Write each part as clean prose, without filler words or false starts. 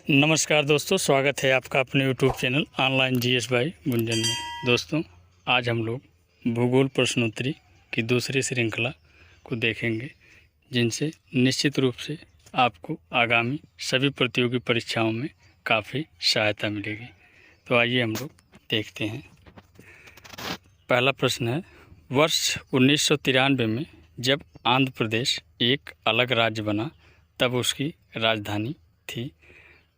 नमस्कार दोस्तों, स्वागत है आपका अपने YouTube channel online GS by Gunjan में। दोस्तों, आज हम लोग भूगोल प्रश्नोत्तरी की दूसरी श्रृंखला को देखेंगे, जिनसे निश्चित रूप से आपको आगामी सभी प्रतियोगी परीक्षाओं में काफ़ी सहायता मिलेगी। तो आइए हम लोग देखते हैं। पहला प्रश्न है, वर्ष 1993 में जब आंध्र प्रदेश एक अलग राज्य बना तब उसकी राजधानी थी।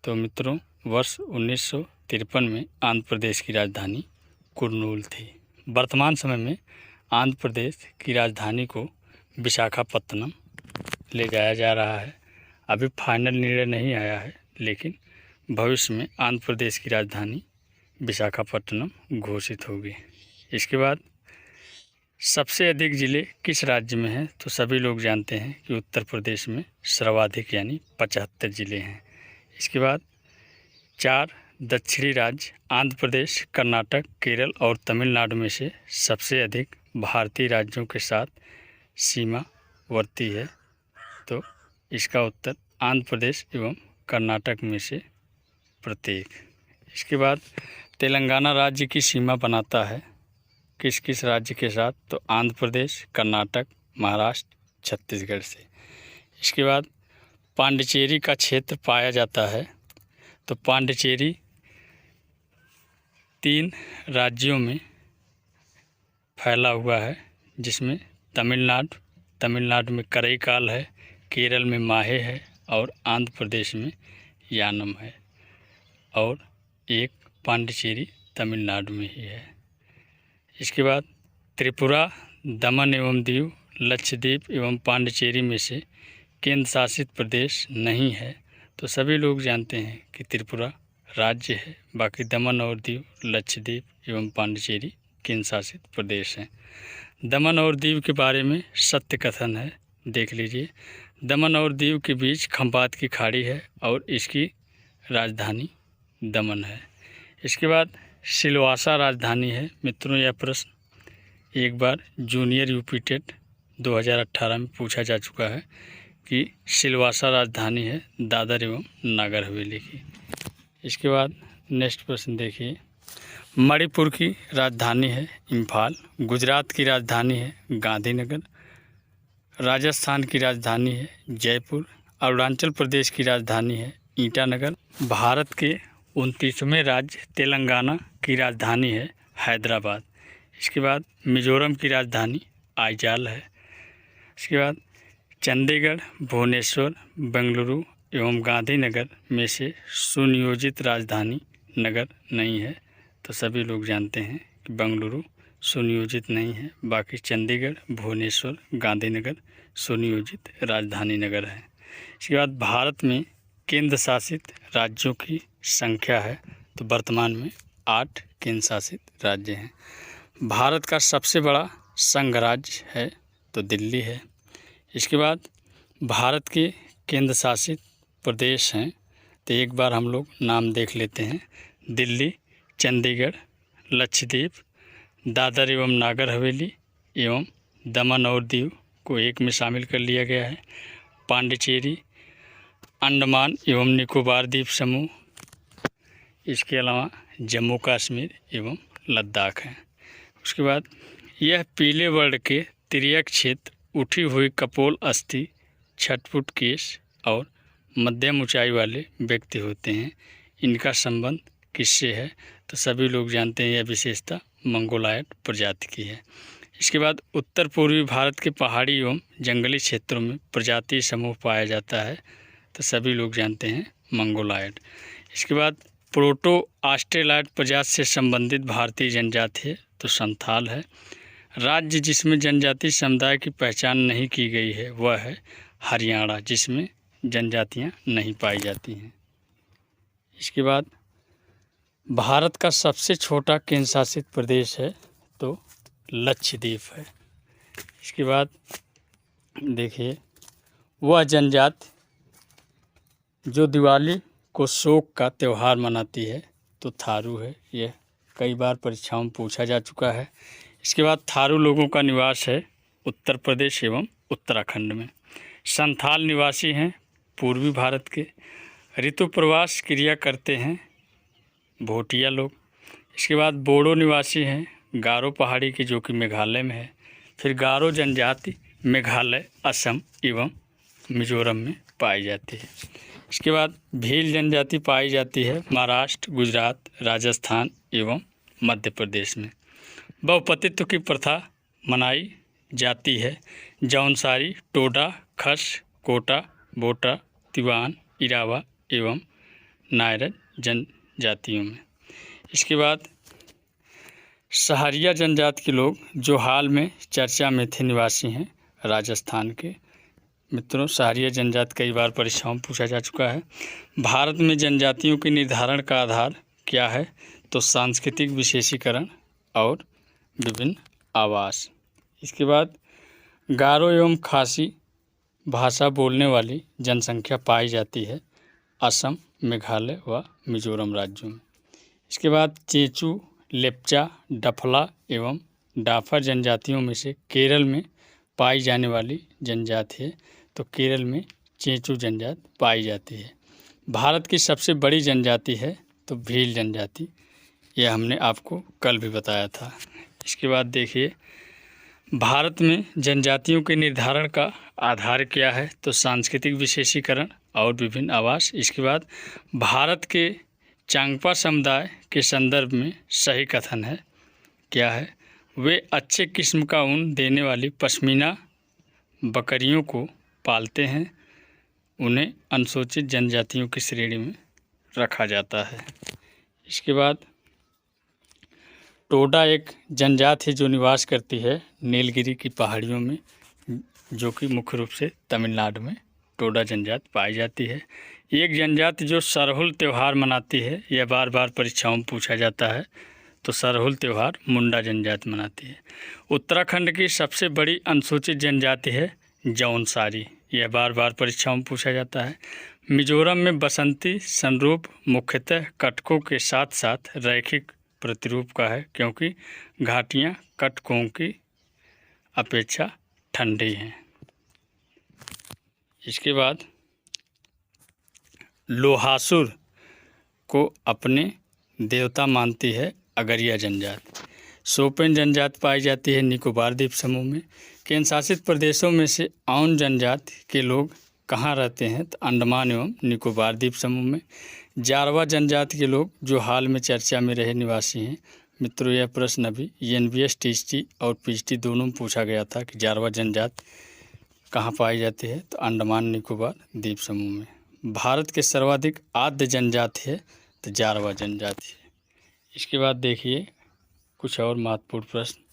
तो मित्रों, वर्ष 1953 में आंध्र प्रदेश की राजधानी कुर्नूल थी। वर्तमान समय में आंध्र प्रदेश की राजधानी को विशाखापत्तनम ले जाया जा रहा है। अभी फाइनल निर्णय नहीं आया है, लेकिन भविष्य में आंध्र प्रदेश की राजधानी विशाखापत्तनम घोषित होगी। इसके बाद सबसे अधिक ज़िले किस राज्य में हैं? तो सभी लोग जानते हैं कि उत्तर प्रदेश में सर्वाधिक यानी 75 ज़िले हैं। इसके बाद 4 दक्षिणी राज्य आंध्र प्रदेश, कर्नाटक, केरल और तमिलनाडु में से सबसे अधिक भारतीय राज्यों के साथ सीमावर्ती है। तो इसका उत्तर आंध्र प्रदेश एवं कर्नाटक में से प्रत्येक। इसके बाद तेलंगाना राज्य की सीमा बनाता है किस किस राज्य के साथ? तो आंध्र प्रदेश, कर्नाटक, महाराष्ट्र, छत्तीसगढ़ से। इसके बाद पांडिचेरी का क्षेत्र पाया जाता है। तो पांडिचेरी 3 राज्यों में फैला हुआ है, जिसमें तमिलनाडु में करईकाल है, केरल में माहे है और आंध्र प्रदेश में यानम है। और एक पांडिचेरी तमिलनाडु में ही है। इसके बाद त्रिपुरा, दमन एवं दीव, लक्षद्वीप एवं पांडिचेरी में से केंद्र शासित प्रदेश नहीं है। तो सभी लोग जानते हैं कि त्रिपुरा राज्य है, बाकी दमन और दीव, लक्षद्वीप एवं पांडिचेरी केंद्र शासित प्रदेश हैं। दमन और दीव के बारे में सत्य कथन है, देख लीजिए। दमन और दीव के बीच खंपात की खाड़ी है और इसकी राजधानी दमन है। इसके बाद सिलवासा राजधानी है। मित्रों, यह प्रश्न एक बार जूनियर यूपी टेट 2018 में पूछा जा चुका है कि सिलवासा राजधानी है दादर एवं नागर हवेली की। इसके बाद नेक्स्ट प्रश्न देखिए। मणिपुर की राजधानी है इम्फाल, गुजरात की राजधानी है गांधीनगर, राजस्थान की राजधानी है जयपुर, अरुणाचल प्रदेश की राजधानी है ईटानगर, भारत के 29वें राज्य तेलंगाना की राजधानी है हैदराबाद। इसके बाद मिजोरम की राजधानी आइजॉल है। इसके बाद चंडीगढ़, भुवनेश्वर, बेंगलुरु एवं गांधीनगर में से सुनियोजित राजधानी नगर नहीं है। तो सभी लोग जानते हैं कि बेंगलुरु सुनियोजित नहीं है, बाकी चंडीगढ़, भुवनेश्वर, गांधीनगर सुनियोजित राजधानी नगर है। इसके बाद भारत में केंद्र शासित राज्यों की संख्या है। तो वर्तमान में 8 केंद्र शासित राज्य हैं। भारत का सबसे बड़ा संघ राज्य है तो दिल्ली है। इसके बाद भारत के केंद्र शासित प्रदेश हैं, तो एक बार हम लोग नाम देख लेते हैं। दिल्ली, चंडीगढ़, लक्षद्वीप, दादर एवं नागर हवेली एवं दमन और दीव को एक में शामिल कर लिया गया है। पांडिचेरी, अंडमान एवं निकोबार द्वीप समूह, इसके अलावा जम्मू कश्मीर एवं लद्दाख हैं। उसके बाद यह पीले वर्ण के तिर्यक क्षेत्र, उठी हुई कपोल अस्थि, छटपुट केश और मध्यम ऊंचाई वाले व्यक्ति होते हैं। इनका संबंध किससे है? तो सभी लोग जानते हैं यह विशेषता मंगोलायड प्रजाति की है। इसके बाद उत्तर पूर्वी भारत के पहाड़ी एवं जंगली क्षेत्रों में प्रजातीय समूह पाया जाता है। तो सभी लोग जानते हैं मंगोलायड। इसके बाद प्रोटो ऑस्ट्रेलॉयड प्रजाति से संबंधित भारतीय जनजाति है तो संथाल है। राज्य जिसमें जनजातीय समुदाय की पहचान नहीं की गई है वह है हरियाणा, जिसमें जनजातियां नहीं पाई जाती हैं। इसके बाद भारत का सबसे छोटा केंद्र शासित प्रदेश है तो लक्षद्वीप है। इसके बाद देखिए, वह जनजाति जो दिवाली को शोक का त्यौहार मनाती है तो थारू है। यह कई बार परीक्षाओं में पूछा जा चुका है। इसके बाद थारू लोगों का निवास है उत्तर प्रदेश एवं उत्तराखंड में। संथाल निवासी हैं पूर्वी भारत के। ऋतु प्रवास क्रिया करते हैं भोटिया लोग। इसके बाद बोडो निवासी हैं गारो पहाड़ी के, जो कि मेघालय में है। फिर गारो जनजाति मेघालय, असम एवं मिजोरम में पाई जाती है। इसके बाद भील जनजाति पाई जाती है महाराष्ट्र, गुजरात, राजस्थान एवं मध्य प्रदेश में। बहुपतित्व की प्रथा मनाई जाती है जौनसारी, टोडा, खस, कोटा, बोटा, तिवान, इरावा एवं नायरन जनजातियों में। इसके बाद सहारिया जनजाति के लोग, जो हाल में चर्चा में थे, निवासी हैं राजस्थान के। मित्रों, सहारिया जनजाति कई बार परीक्षाओं में पूछा जा चुका है। भारत में जनजातियों के निर्धारण का आधार क्या है? तो सांस्कृतिक विशेषीकरण और विभिन्न आवास। इसके बाद गारो एवं खासी भाषा बोलने वाली जनसंख्या पाई जाती है असम, मेघालय व मिजोरम राज्यों में। इसके बाद चेंचू, लेप्चा, डफला एवं डाफर जनजातियों में से केरल में पाई जाने वाली जनजाति है। तो केरल में चेंचू जनजाति पाई जाती है। भारत की सबसे बड़ी जनजाति है तो भील जनजाति, यह हमने आपको कल भी बताया था। इसके बाद देखिए, भारत में जनजातियों के निर्धारण का आधार क्या है? तो सांस्कृतिक विशेषीकरण और विभिन्न आवास। इसके बाद भारत के चांगपा समुदाय के संदर्भ में सही कथन है क्या है? वे अच्छे किस्म का ऊन देने वाली पश्मीना बकरियों को पालते हैं। उन्हें अनुसूचित जनजातियों की श्रेणी में रखा जाता है। इसके बाद टोडा एक जनजाति है जो निवास करती है नीलगिरी की पहाड़ियों में, जो कि मुख्य रूप से तमिलनाडु में टोडा जनजाति पाई जाती है। एक जनजाति जो सरहुल त्यौहार मनाती है, यह बार बार परीक्षाओं में पूछा जाता है। तो सरहुल त्यौहार मुंडा जनजाति मनाती है। उत्तराखंड की सबसे बड़ी अनुसूचित जनजाति है जौनसारी, यह बार बार परीक्षाओं में पूछा जाता है। मिजोरम में बसंती संरूप मुख्यतः कटकों के साथ साथ रैखिक प्रतिरूप का है, क्योंकि घाटियाँ कटकों की अपेक्षा ठंडी हैं। इसके बाद लोहासुर को अपने देवता मानती है अगरिया जनजाति। सोपेन जनजाति पाई जाती है निकोबार द्वीप समूह में। केंद्र शासित प्रदेशों में से आउन जनजाति के लोग कहाँ रहते हैं? तो अंडमान एवं निकोबार द्वीप समूह में। जारवा जनजाति के लोग, जो हाल में चर्चा में रहे, निवासी हैं। मित्रों, यह प्रश्न अभी एनवीएस टीएसटी और पीएचडी दोनों में पूछा गया था कि जारवा जनजाति कहाँ पाई जाती है? तो अंडमान निकोबार द्वीप समूह में। भारत के सर्वाधिक आद्य जनजाति है तो जारवा जनजाति है। इसके बाद देखिए कुछ और महत्वपूर्ण प्रश्न।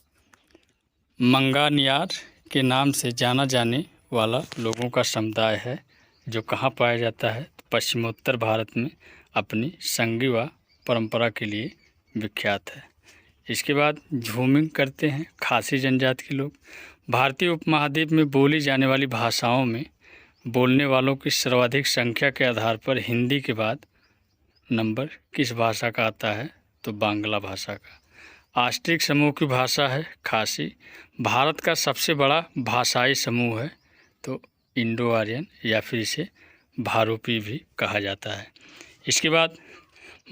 मंगानियार के नाम से जाना जाने वाला लोगों का समुदाय है जो कहाँ पाया जाता है? तो पश्चिमोत्तर भारत में अपनी संगी व परंपरा के लिए विख्यात है। इसके बाद झूमिंग करते हैं खासी जनजाति के लोग। भारतीय उपमहाद्वीप में बोली जाने वाली भाषाओं में बोलने वालों की सर्वाधिक संख्या के आधार पर हिंदी के बाद नंबर किस भाषा का आता है? तो बांग्ला भाषा का। आस्ट्रिक समूह की भाषा है खासी। भारत का सबसे बड़ा भाषाई समूह है तो इंडो आर्यन, या फिर इसे भारोपी भी कहा जाता है। इसके बाद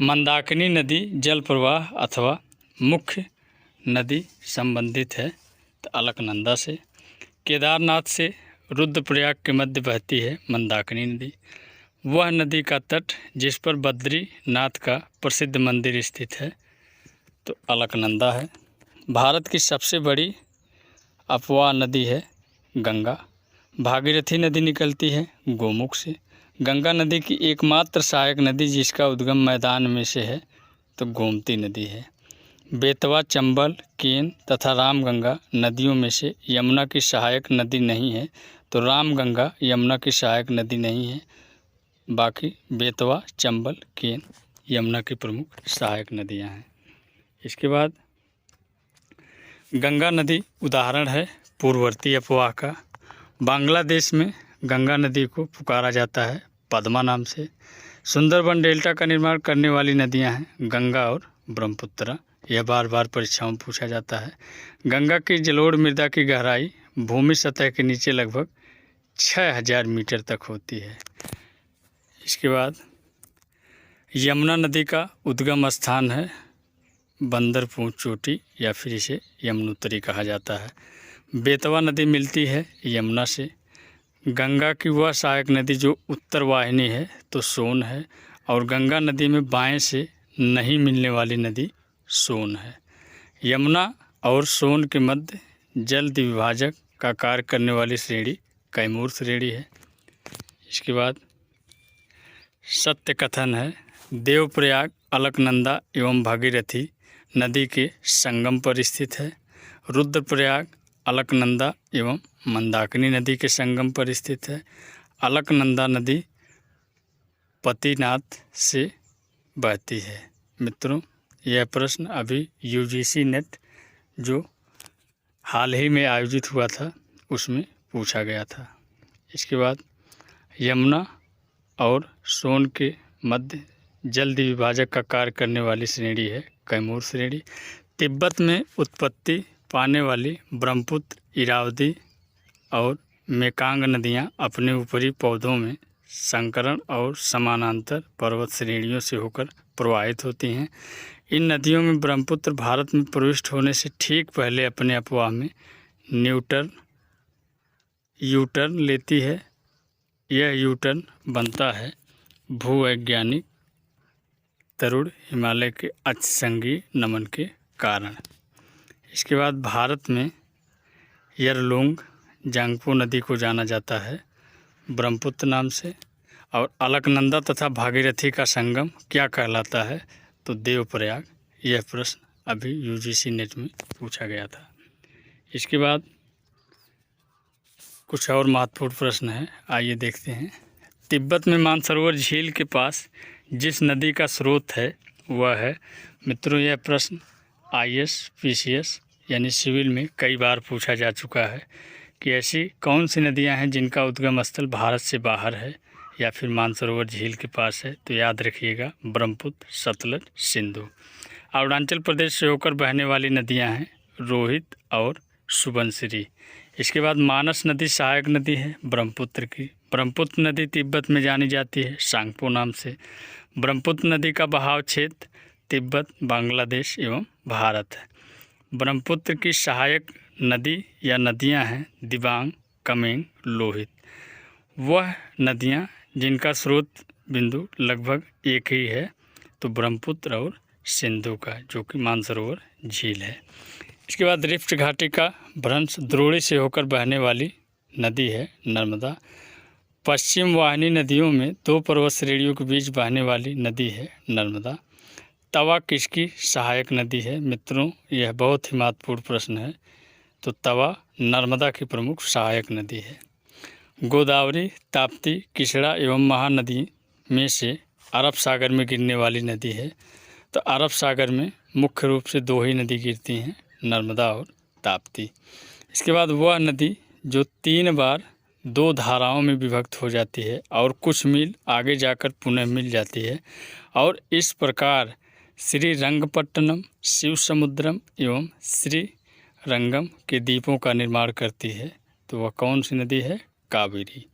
मंदाकिनी नदी जल प्रवाह अथवा मुख्य नदी संबंधित है तो अलकनंदा से। केदारनाथ से रुद्रप्रयाग के मध्य बहती है मंदाकिनी नदी। वह नदी का तट जिस पर बद्रीनाथ का प्रसिद्ध मंदिर स्थित है तो अलकनंदा है। भारत की सबसे बड़ी अपवाह नदी है गंगा। भागीरथी नदी निकलती है गोमुख से। गंगा नदी की एकमात्र सहायक नदी जिसका उद्गम मैदान में से है तो गोमती नदी है। बेतवा, चंबल, केन तथा रामगंगा नदियों में से यमुना की सहायक नदी नहीं है तो रामगंगा यमुना की सहायक नदी नहीं है। बाकी बेतवा, चंबल, केन यमुना की प्रमुख सहायक नदियां हैं। इसके बाद गंगा नदी उदाहरण है पूर्ववर्ती अपवाह का। बांग्लादेश में गंगा नदी को पुकारा जाता है पद्मा नाम से। सुंदरबन डेल्टा का निर्माण करने वाली नदियां हैं गंगा और ब्रह्मपुत्र। यह बार बार परीक्षाओं में पूछा जाता है। गंगा की जलोढ़ मृदा की गहराई भूमि सतह के नीचे लगभग 6000 मीटर तक होती है। इसके बाद यमुना नदी का उद्गम स्थान है बंदरपूंछ चोटी या फिर इसे यमुनोत्री कहा जाता है। बेतवा नदी मिलती है यमुना से। गंगा की वह सहायक नदी जो उत्तर वाहिनी है तो सोन है, और गंगा नदी में बाएं से नहीं मिलने वाली नदी सोन है। यमुना और सोन के मध्य जल द्विभाजक का कार्य करने वाली श्रेणी कैमूर श्रेणी है। इसके बाद सत्य कथन है, देवप्रयाग अलकनंदा एवं भागीरथी नदी के संगम पर स्थित है। रुद्रप्रयाग अलकनंदा एवं मंदाकिनी नदी के संगम पर स्थित है। अलकनंदा नदी पतिनाथ से बहती है। मित्रों, यह प्रश्न अभी यूजीसी नेट जो हाल ही में आयोजित हुआ था उसमें पूछा गया था। इसके बाद यमुना और सोन के मध्य जल द्विभाजक का कार्य करने वाली श्रेणी है कैमूर श्रेणी। तिब्बत में उत्पत्ति पाने वाली ब्रह्मपुत्र, इरावदी और मेकांग नदियां अपने ऊपरी पौधों में संकरण और समानांतर पर्वत श्रेणियों से होकर प्रवाहित होती हैं। इन नदियों में ब्रह्मपुत्र भारत में प्रविष्ट होने से ठीक पहले अपने अपवाह में यूटर्न लेती है। यह यूटर्न बनता है भूवैज्ञानिक तरुण हिमालय के अक्षसंगीय नमन के कारण। इसके बाद भारत में यरलुंग जांगपो नदी को जाना जाता है ब्रह्मपुत्र नाम से, और अलकनंदा तथा भागीरथी का संगम क्या कहलाता है तो देवप्रयाग। यह प्रश्न अभी यूजीसी नेट में पूछा गया था। इसके बाद कुछ और महत्वपूर्ण प्रश्न है, आइए देखते हैं। तिब्बत में मानसरोवर झील के पास जिस नदी का स्रोत है वह है। मित्रों, यह प्रश्न IAS PCS यानी सिविल में कई बार पूछा जा चुका है कि ऐसी कौन सी नदियां हैं जिनका उद्गम स्थल भारत से बाहर है या फिर मानसरोवर झील के पास है। तो याद रखिएगा ब्रह्मपुत्र, सतलज, सिंधु। अरुणाचल प्रदेश से होकर बहने वाली नदियां हैं रोहित और सुबनसिरी। इसके बाद मानस नदी सहायक नदी है ब्रह्मपुत्र की। ब्रह्मपुत्र नदी तिब्बत में जानी जाती है सांगपो नाम से। ब्रह्मपुत्र नदी का बहाव क्षेत्र तिब्बत, बांग्लादेश एवं भारत है। ब्रह्मपुत्र की सहायक नदी या नदियां हैं दिबांग, कमेंग, लोहित। वह नदियां जिनका स्रोत बिंदु लगभग एक ही है तो ब्रह्मपुत्र और सिंधु का, जो कि मानसरोवर झील है। इसके बाद रिफ्ट घाटी का भ्रंश द्रोणी से होकर बहने वाली नदी है नर्मदा। पश्चिम वाहिनी नदियों में दो पर्वत श्रेणियों के बीच बहने वाली नदी है नर्मदा। तवा किसकी सहायक नदी है। मित्रों, यह बहुत ही महत्वपूर्ण प्रश्न है। तो तवा नर्मदा की प्रमुख सहायक नदी है। गोदावरी, ताप्ती, किचड़ा एवं महानदी में से अरब सागर में गिरने वाली नदी है। तो अरब सागर में मुख्य रूप से दो ही नदी गिरती हैं, नर्मदा और ताप्ती। इसके बाद वह नदी जो 3 बार 2 धाराओं में विभक्त हो जाती है और कुछ मील आगे जाकर पुनः मिल जाती है, और इस प्रकार श्रीरंगपट्टनम, शिव समुद्रम एवं श्रीरंगम के द्वीपों का निर्माण करती है। तो वह कौन सी नदी है? कावेरी।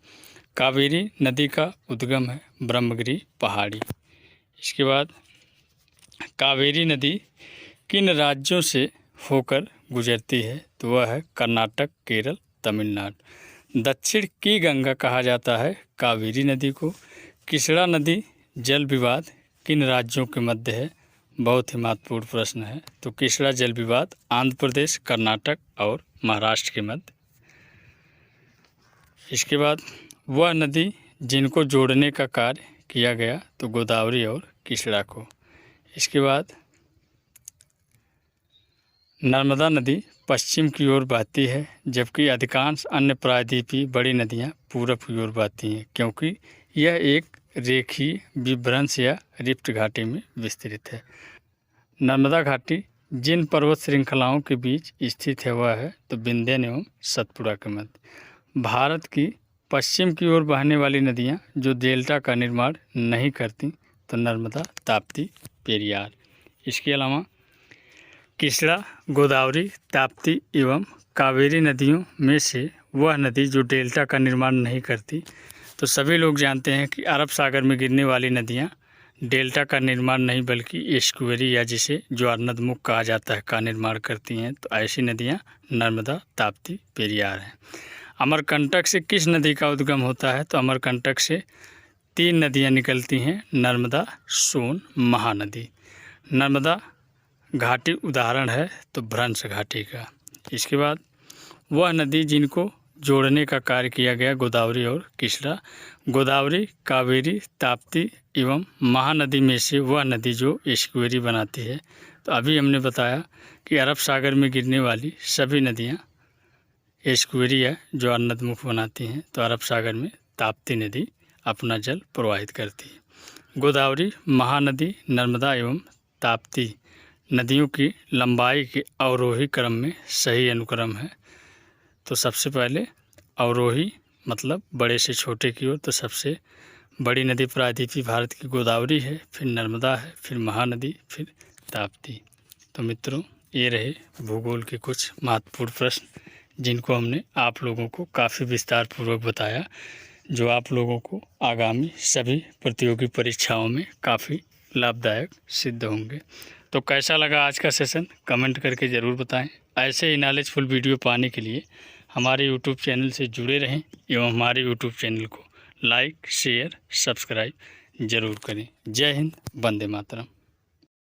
कावेरी नदी का उद्गम है ब्रह्मगिरी पहाड़ी। इसके बाद कावेरी नदी किन राज्यों से होकर गुजरती है? तो वह है कर्नाटक, केरल, तमिलनाडु। दक्षिण की गंगा कहा जाता है कावेरी नदी को। किचड़ा नदी जल विवाद किन राज्यों के मध्य है? बहुत ही महत्वपूर्ण प्रश्न है। तो किचड़ा जल विवाद आंध्र प्रदेश, कर्नाटक और महाराष्ट्र के मध्य। इसके बाद वह नदी जिनको जोड़ने का कार्य किया गया तो गोदावरी और किचड़ा को। इसके बाद नर्मदा नदी पश्चिम की ओर बहती है, जबकि अधिकांश अन्य प्रायद्वीपीय बड़ी नदियां पूरब की ओर बहती हैं, क्योंकि यह एक रेखीय विभ्रंश या रिफ्ट घाटी में विस्तृत है। नर्मदा घाटी जिन पर्वत श्रृंखलाओं के बीच स्थित है वह है तो विंध्यन एवं सतपुड़ा के मध्य। भारत की पश्चिम की ओर बहने वाली नदियां जो डेल्टा का निर्माण नहीं करती तो नर्मदा, ताप्ती, पेरियार। इसके अलावा किचड़ा, गोदावरी, ताप्ती एवं कावेरी नदियों में से वह नदी जो डेल्टा का निर्माण नहीं करती तो सभी लोग जानते हैं कि अरब सागर में गिरने वाली नदियां डेल्टा का निर्माण नहीं बल्कि एस्चुअरी या जिसे ज्वारनदमुख कहा जाता है का निर्माण करती हैं। तो ऐसी नदियाँ नर्मदा, ताप्ती, पेरियार हैं। अमरकंटक से किस नदी का उद्गम होता है? तो अमरकंटक से 3 नदियाँ निकलती हैं, नर्मदा, सोन, महानदी। नर्मदा घाटी उदाहरण है तो भ्रंश घाटी का। इसके बाद वह नदी जिनको जोड़ने का कार्य किया गया, गोदावरी और कृष्णा। गोदावरी, कावेरी, ताप्ती एवं महानदी में से वह नदी जो एस्चुअरी बनाती है। तो अभी हमने बताया कि अरब सागर में गिरने वाली सभी नदियाँ एस्चुअरी या ज्वारनदमुख बनाती हैं। तो अरब सागर में ताप्ती नदी अपना जल प्रवाहित करती है। गोदावरी, महानदी, नर्मदा एवं ताप्ती नदियों की लंबाई के अवरोही क्रम में सही अनुक्रम है। तो सबसे पहले अवरोही मतलब बड़े से छोटे की ओर, तो सबसे बड़ी नदी प्रायद्वीपीय भारत की गोदावरी है, फिर नर्मदा है, फिर महानदी, फिर ताप्ती। तो मित्रों, ये रहे भूगोल के कुछ महत्वपूर्ण प्रश्न जिनको हमने आप लोगों को काफ़ी विस्तार पूर्वक बताया, जो आप लोगों को आगामी सभी प्रतियोगी परीक्षाओं में काफ़ी लाभदायक सिद्ध होंगे। तो कैसा लगा आज का सेशन कमेंट करके ज़रूर बताएं। ऐसे ही नॉलेजफुल वीडियो पाने के लिए हमारे यूट्यूब चैनल से जुड़े रहें एवं हमारे यूट्यूब चैनल को लाइक, शेयर, सब्सक्राइब ज़रूर करें। जय हिंद, वंदे मातरम।